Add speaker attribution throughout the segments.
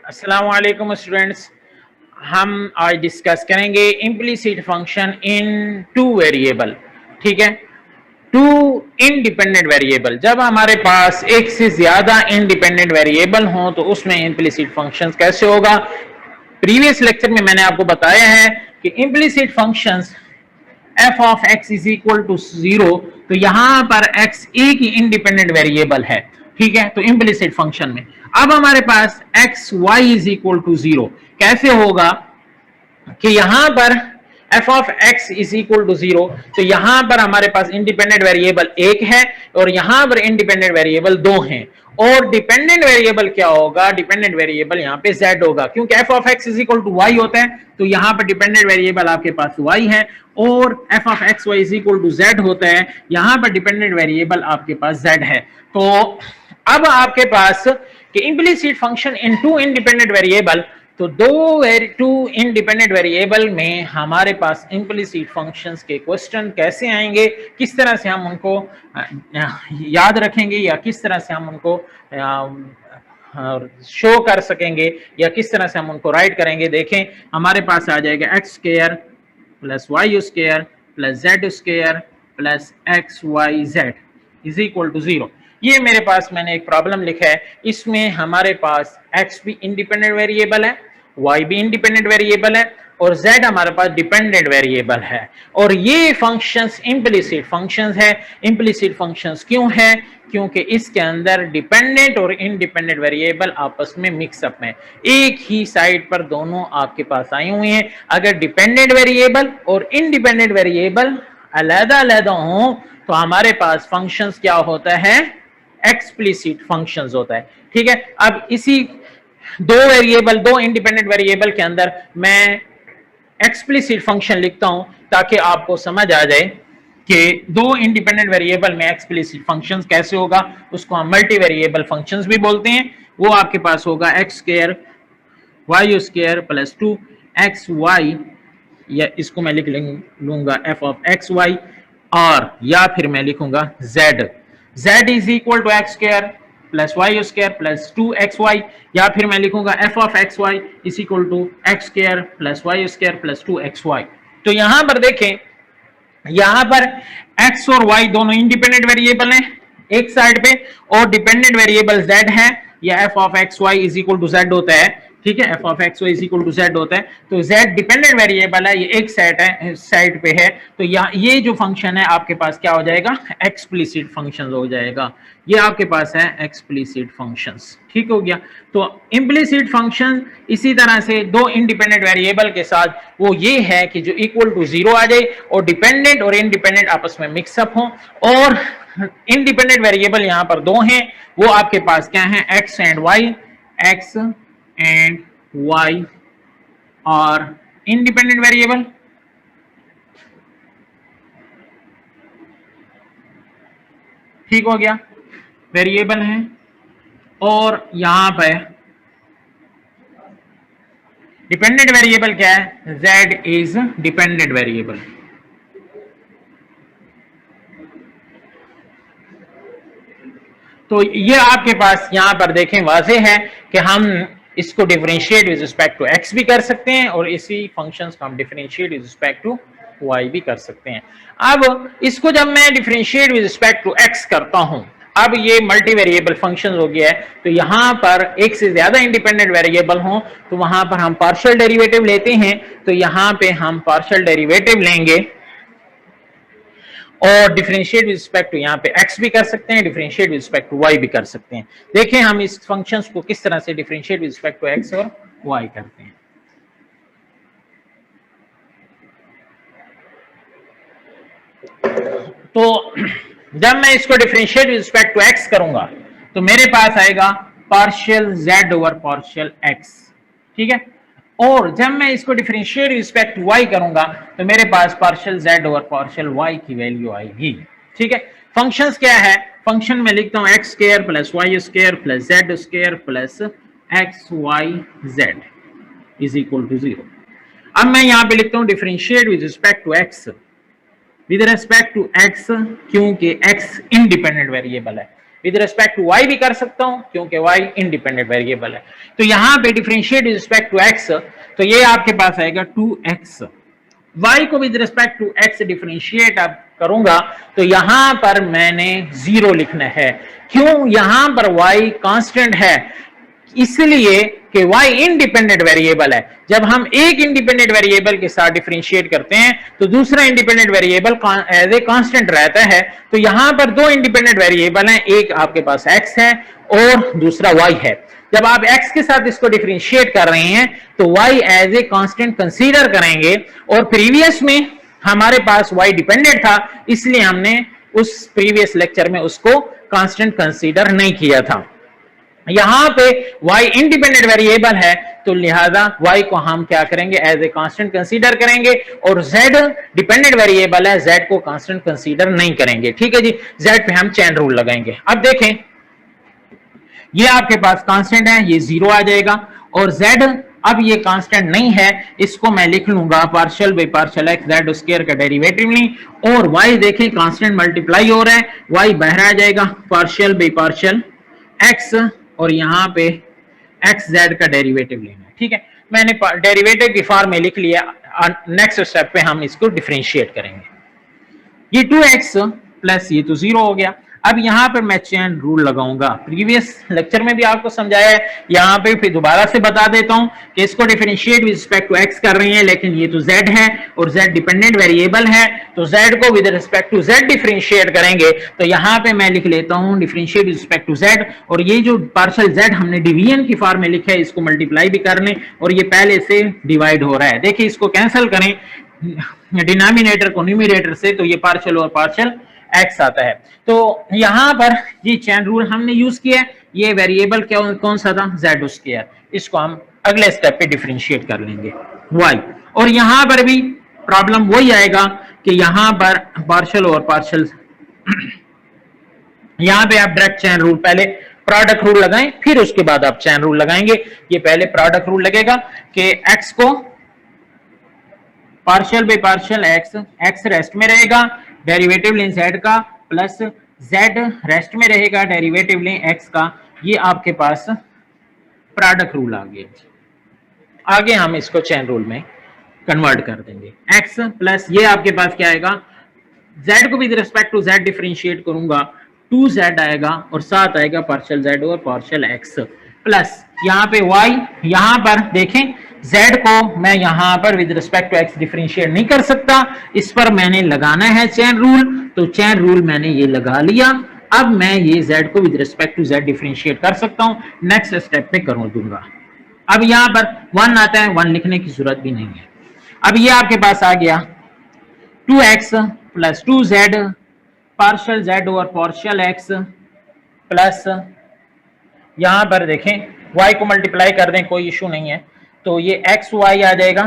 Speaker 1: अस्सलाम वालेकुम स्टूडेंट्स। हम आज डिस्कस करेंगे implicit function in two variable. ठीक है, टू इंडिपेंडेंट वेरिएबल। जब हमारे पास एक से ज्यादा इंडिपेंडेंट वेरिएबल हो तो उसमें इम्प्लिसिट फंक्शन कैसे होगा। प्रीवियस लेक्चर में मैंने आपको बताया है कि implicit functions f of x is equal to 0, तो यहां पर एक्स एक ही इंडिपेंडेंट वेरिएबल है। ठीक है, तो इम्प्लिसिट फंक्शन में अब हमारे पास x Y is equal to 0 कैसे होगा कि यहां पर f of x is equal to 0, तो यहां पर हमारे पास इंडिपेंडेंट वेरिएबल एक है और यहां पर इंडिपेंडेंट वेरिएबल दो हैं। और डिपेंडेंट वेरिएबल क्या होगा, डिपेंडेंट वेरिएबल यहां पे z होगा, क्योंकि f of x is equal to y होता है, तो यहां पर डिपेंडेंट वेरिएबल आपके पास y है। और f of x Y is equal to z होता है, यहां पर डिपेंडेंट वेरिएबल आपके पास z है। तो अब आपके पास कि implicit function in two independent variable, तो टू इंडिपेंडेंट वेरिएबल में हमारे पास इम्प्लिसिट फंक्शंस के क्वेश्चन कैसे आएंगे, किस तरह से हम उनको याद रखेंगे या किस तरह से हम उनको शो कर सकेंगे या किस तरह से हम उनको राइट करेंगे। देखें, हमारे पास आ जाएगा x square plus Y square plus z square plus x y z is equal to 0। ये मेरे पास मैंने एक प्रॉब्लम लिखा है, इसमें हमारे पास x भी इंडिपेंडेंट वेरिएबल है, y भी इंडिपेंडेंट वेरिएबल है और z हमारे पास डिपेंडेंट वेरिएबल है। और ये फंक्शंस इम्प्लिसिट फंक्शंस है। इम्प्लिसिट फंक्शंस क्यों है? क्योंकि इसके अंदर डिपेंडेंट और इंडिपेंडेंट वेरिएबल आपस में मिक्सअप में एक ही साइड पर दोनों आपके पास आए हुए हैं। अगर डिपेंडेंट वेरिएबल और इंडिपेंडेंट वेरिएबल अलग अलग हो तो हमारे पास फंक्शंस क्या होता है, एक्सप्लिसिट फंक्शंस होता है। ठीक है, अब इसी दो वेरिएबल, दो इंडिपेंडेंट वेरिएबल के अंदर मैं एक्सप्लिसिट फंक्शन लिखता हूं ताकि आपको समझ आ जाए कि दो इंडिपेंडेंट वेरिएबल में एक्सप्लिसिट फंक्शंस कैसे होगा। उसको हम मल्टी वेरिएबल फंक्शंस भी बोलते हैं। वो आपके पास होगा x square y square plus 2 x y, या इसको मैं लिख लूंगा एफ ऑफ एक्स वाई, और या फिर मैं लिखूंगा Z, z is equal to X square plus Y square plus 2xy, या फिर मैं लिखूंगा F of x Y is equal to X square plus Y square plus 2xy। तो यहां पर देखें, यहां पर x और y दोनों इंडिपेंडेंट वेरिएबल हैं एक साइड पे और डिपेंडेंट वेरिएबल z है, या f of x Y is equal to z होता है। ठीक है, f of x Y is equal to z होता है, तो जेड डिपेंडेंट वेरिएबल है, ये एक साइड पे है, तो ये जो फंक्शन है आपके पास क्या हो जाएगा, एक्सप्लिसिट फंक्शन हो जाएगा। ये आपके पास है एक्सप्लिसिट फंक्शंस। ठीक हो गया। तो इम्प्लिसिट फंक्शन इसी तरह से दो इंडिपेंडेंट वेरिएबल के साथ वो ये है कि जो इक्वल टू 0 आ जाए और डिपेंडेंट और इंडिपेंडेंट आपस में मिक्सअप हो। और इंडिपेंडेंट वेरिएबल यहां पर दो हैं, वो आपके पास क्या है, x and y, x and y, और इंडिपेंडेंट वेरिएबल ठीक हो गया, वेरिएबल है। और यहां पे डिपेंडेंट वेरिएबल क्या है, z इज डिपेंडेंट वेरिएबल। तो ये आपके पास यहां पर देखें वाज़े है कि हम इसको differentiate with respect to x भी कर सकते हैं और इसी फंक्शंस को हम differentiate with respect to y भी कर सकते हैं। अब इसको जब मैं differentiate with respect to x करता हूं, अब ये मल्टी वेरिएबल फंक्शन हो गया है, तो यहां पर एक से ज्यादा इंडिपेंडेंट वेरिएबल हो तो वहां पर हम पार्शियल डेरिवेटिव लेते हैं। तो यहां पे हम पार्शियल डेरिवेटिव लेंगे और डिफरेंशिएट विद रिस्पेक्ट टू यहाँ पे x भी कर सकते हैं, differentiate with respect to y भी कर सकते हैं। देखें हम इस फंक्शंस को किस तरह से differentiate with respect to x और y करते हैं। तो जब मैं इसको differentiate with respect to x करूंगा तो मेरे पास आएगा partial z over partial x। ठीक है, और जब मैं इसको डिफरेंशिएट रिस्पेक्ट y करूंगा तो मेरे पास partial z over partial y की वैल्यू आएगी। ठीक है, फंक्शंस क्या है, फंक्शन में लिखता हूं x square plus Y square plus z square plus x y z is equal to 0। अब मैं यहां पे लिखता हूं differentiate with respect to x, with respect to x, क्योंकि x इंडिपेंडेंट वेरिएबल है। विद रिस्पेक्ट टू y भी कर सकता हूं क्योंकि y इंडिपेंडेंट वेरिएबल है। तो यहां पे differentiate with respect to x, तो ये आपके पास आएगा 2x। y को with respect to x differentiate अब करूंगा तो यहां पर मैंने 0 लिखना है। क्यों? यहां पर y कांस्टेंट है, इसलिए कि y इंडिपेंडेंट वेरिएबल है। जब हम एक इंडिपेंडेंट वेरिएबल के साथ डिफरेंशिएट करते हैं तो दूसरा independent variable as a constant रहता है। तो यहां पर दो इंडिपेंडेंट वेरिएबल हैं, एक आपके पास x है और दूसरा y है। जब आप x के साथ इसको डिफरेंशिएट कर रहे हैं तो y as a constant consider करेंगे, और प्रीवियस में हमारे पास y डिपेंडेंट था, इसलिए हमने उस प्रीवियस लेक्चर में उसको कांस्टेंट कंसीडर नहीं किया था। यहां पे y इंडिपेंडेंट वेरिएबल है तो लिहाजा y को हम क्या करेंगे, एज ए कांस्टेंट कंसीडर करेंगे, और z डिपेंडेंट वेरिएबल है, z को कांस्टेंट कंसीडर नहीं करेंगे। ठीक है जी, z पे हम चेन रूल लगाएंगे। अब देखें ये आपके पास कांस्टेंट है, ये 0 आ जाएगा, और z अब ये कांस्टेंट नहीं है, इसको मैं लिख लूंगा partial by partial x z square का डेरिवेटिव नहीं, और y देखें कांस्टेंट मल्टीप्लाई हो रहा है, y बाहर आ जाएगा, पार्शियल बाय पार्शियल x, और यहाँ पे एक्स जेड का डेरिवेटिव लेना है। ठीक है, मैंने डेरिवेटिव की फॉर्म में लिख लिया। नेक्स्ट स्टेप पे हम इसको डिफरेंशिएट करेंगे। ये 2x प्लस ये तो 0 हो गया। अब यहाँ पर मैं चेन रूल लगाऊंगा, प्रीवियस लेक्चर में भी आपको समझाया है, यहाँ पे फिर दोबारा से बता देता हूँ कि इसको differentiate with respect to x कर रहे हैं, लेकिन ये तो z है और z डिपेंडेंट वेरिएबल है, तो z को with respect to z differentiate करेंगे। तो यहाँ पे मैं लिख लेता हूँ differentiate with respect to z, और ये जो पार्शियल z हमने डिवीजन की फॉर्म में लिखा है, इसको मल्टीप्लाई भी कर लें, और ये पहले से डिवाइड हो रहा है। देखिए इसको कैंसिल करें डिनोमिनेटर को न्यूमरेटर से, तो ये पार्शियल और पार्शियल x आता है। तो यहां पर ये चेन रूल हमने यूज किया है। ये वेरिएबल कौन सा था, z स्क्वायर, इसको हम अगले स्टेप पे डिफरेंशिएट कर लेंगे y, और यहां पर भी प्रॉब्लम वही आएगा कि यहां पर पार्शियल और पार्शियल यहां पे आप डायरेक्ट चेन रूल, पहले प्रोडक्ट रूल लगाएं फिर उसके बाद आप चेन रूल लगाएंगे। ये पहले प्रोडक्ट रूल लगेगा कि x को partial by partial x rest में रहेगा, डेरिवेटिव लें z का, प्लस z रेस्ट में रहेगा, डेरिवेटिव लें x का। ये आपके पास प्रोडक्ट रूल आ गया। आगे हम इसको चेन रूल में कन्वर्ट कर देंगे। x प्लस ये आपके पास क्या आएगा, z को with respect to z differentiate करूंगा, 2z आएगा, और साथ आएगा पार्शियल z और पार्शियल x, प्लस यहाँ पे y, यहाँ पर देखें z को मैं यहाँ पर with respect to x differentiate नहीं कर सकता, इस पर मैंने लगाना है चेन रूल, तो चेन रूल मैंने ये लगा लिया। अब मैं ये z को with respect to z differentiate कर सकता हूँ, नेक्स्ट स्टेप पे कर दूंगा। अब यहाँ पर 1 आता है, 1 लिखने की जरूरत भी नहीं है। अब ये आपके पास आ गया 2x plus 2z partial z और पार्शियल x, प्लस यहां पर देखें y को मल्टीप्लाई कर दें, कोई इशू नहीं है, तो ये एक्स वाई आ जाएगा,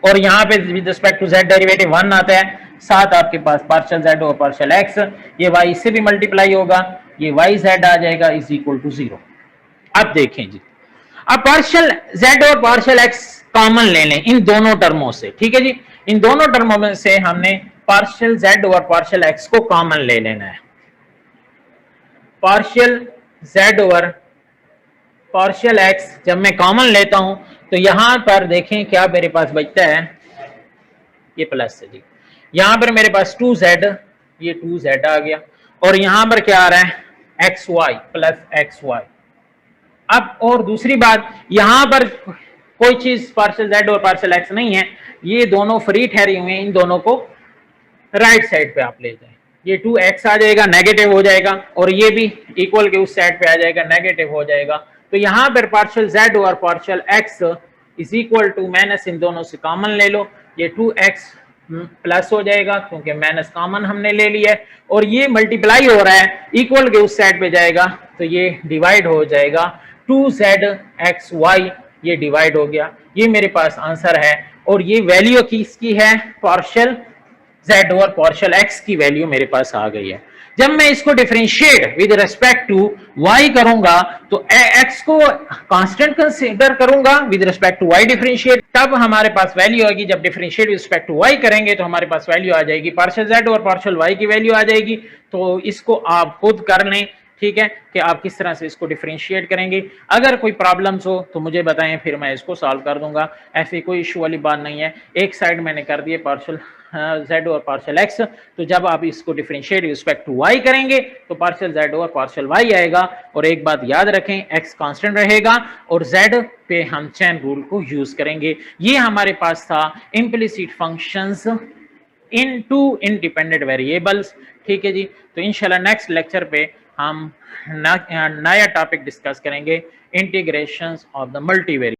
Speaker 1: और यहाँ पे with respect to z derivative 1 आता है, साथ आपके पास पार्शियल z और पार्शियल x, ये y इससे भी मल्टीप्लाई होगा, ये y z आ जाएगा इज इक्वल टू 0। अब देखें जी, अब पार्शियल z और पार्शियल x कॉमन ले लें इन दोनों टर्मों से। ठीक है जी, इन दोनों टर्मों में से हमने पार्शियल z और पार्शियल x को कॉमन ले लेना है। पार्शियल z और पार्शियल x जब मैं कॉमन लेता हूं तो यहां पर देखें क्या मेरे पास बचता है, ये प्लस है जी, यहां पर मेरे पास 2z, ये 2z आ गया, और यहां पर क्या आ रहा है xy प्लस xy। अब और दूसरी बात, यहां पर कोई चीज पार्शियल z और पार्शियल x नहीं है, ये दोनों फ्री ठहरे हुए हैं, इन दोनों को राइट साइड पे आप ले जाएं, ये 2x आ जाएगा, नेगेटिव हो जाएगा, और ये भी इक्वल के उस साइड पे आ जाएगा, नेगेटिव हो जाएगा। तो यहां पर पार्शियल z और partial x is equal to minus, इन दोनों से कॉमन ले लो, ये 2x प्लस हो जाएगा क्योंकि माइनस कॉमन हमने ले लिया है, और ये मल्टीप्लाई हो रहा है, इक्वल के उस साइड पे जाएगा तो ये डिवाइड हो जाएगा, 2zxy ये डिवाइड हो गया। ये मेरे पास आंसर है, और ये वैल्यू किसकी है, पार्शियल z और पार्शियल x की वैल्यू मेरे पास आ गई है। जब मैं इसको differentiate with respect to y करूंगा तो x को कांस्टेंट कंसीडर करूंगा, with respect to y differentiate, तब हमारे पास वैल्यू आएगी। जब differentiate with respect to y करेंगे तो हमारे पास वैल्यू आ जाएगी पार्शियल z और पार्शियल y की वैल्यू आ जाएगी। तो इसको आप खुद कर लें, ठीक है, कि आप किस तरह से इसको डिफरेंशिएट करेंगे। अगर कोई प्रॉब्लम्स हो तो मुझे बताएं, फिर मैं इसको सॉल्व कर दूंगा। ऐसी कोई इशू वाली बात नहीं है। एक साइड मैंने कर दिए पार्शियल z और पार्शियल x, तो जब आप इसको डिफरेंशिएट रिस्पेक्ट टू y करेंगे तो पार्शियल z और पार्शियल y आएगा। और एक बात याद रखें, x कांस्टेंट रहेगा और z पे हम चेन रूल को यूज करेंगे। ये हमारे पास था implicit functions in two independent variables. ठीक है जी, तो इंशाल्लाह नेक्स्ट लेक्चर पे हम नया टॉपिक डिस्कस करेंगे, इंटीग्रेशंस ऑफ द मल्टीवेरिएबल।